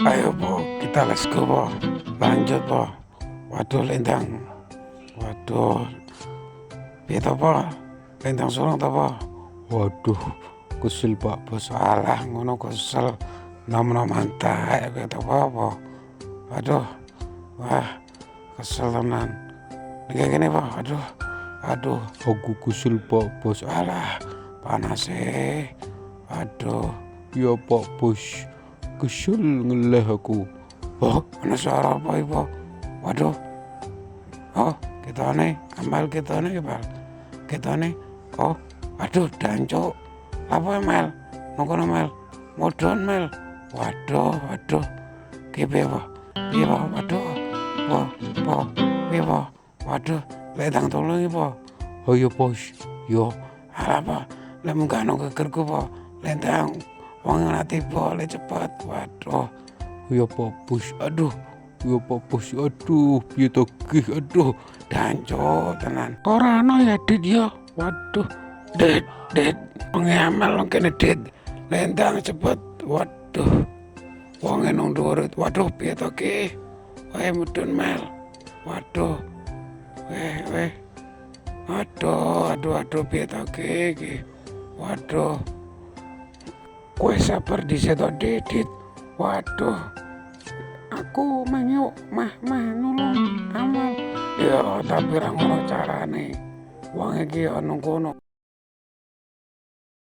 Ayo po, kita let's go po. Lanjut po. Waduh lendang. Waduh. Piye to po? Lendang surung to po? Waduh, kesel Pak Bos. Alah ngono kesel. Nom-nom mantai piye to po? Waduh. Wah, kesel tenan. Kayak gini po. Aduh. Aduh, aku kesel Pak Bos. Alah, panas sih. Aduh. Ya Pak Bos. Kesel ngeleh aku. Oh, ana suara apa ibu? Waduh. Oh, kita nih, amal kita nih, Bal. Kita nih. Oh, aduh, dancuk. Apa Mel? Nunggu Mel. Modon Mel. Waduh. Piye po? Piye po? Waduh. Po. Piye po? Waduh, ledang tolong po. Oh iya, Bos. Yo, alah po. Lah munggah nang gegerku po. Lendang. Wong ora tiba, le cepet. Waduh. Ya Pak Bos, aduh. Ya Pak Bos, aduh. Piye to ki, aduh. Danco tenan. Ora ana ya, Dit ya. Waduh. Dit. Pengamal nang kene Dit. Lendang cepet. Waduh. Wonge nang dhuwur. Waduh, piye to ki? Wae mudhun Mel. Waduh. Weh. Aduh, piye to ki? Waduh. Kowe sabar dhisik to, Dit. Waduh. Aku mah nulung amal. Ya, tapi ra ngono carane. Wong iki ya nang kono.